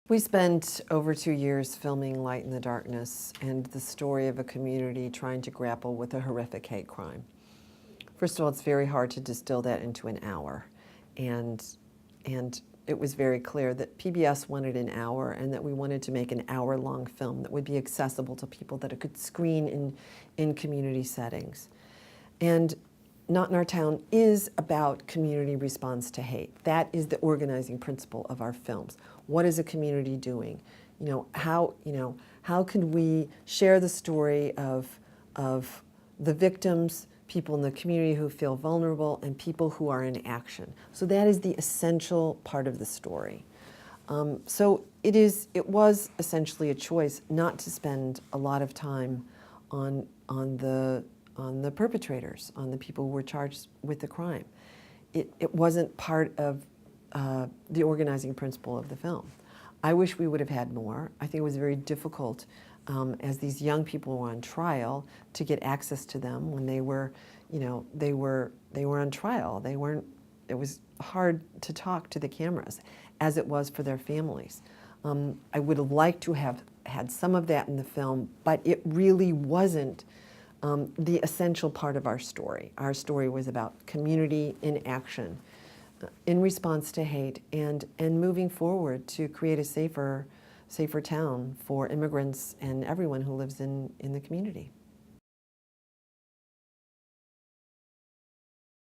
We spent over 2 years filming Light in the Darkness and the story of a community trying to grapple with a horrific hate crime. First of all, it's very hard to distill that into an hour. And it was very clear that PBS wanted an hour and that we wanted to make an hour-long film that would be accessible to people, that it could screen in community settings. And Not in Our Town is about community response to hate. That is the organizing principle of our films. What is a community doing? How can we share the story of the victims, people in the community who feel vulnerable, and people who are in action? So that is the essential part of the story. So it was essentially a choice not to spend a lot of time on the perpetrators, on the people who were charged with the crime. It wasn't part of the organizing principle of the film. I wish we would have had more. I think it was very difficult as these young people were on trial to get access to them when they were on trial. It was hard to talk to the cameras, as it was for their families. I would have liked to have had some of that in the film, but it really wasn't the essential part of our story. Our story was about community in action, in response to hate, and moving forward to create a safer town for immigrants and everyone who lives in the community.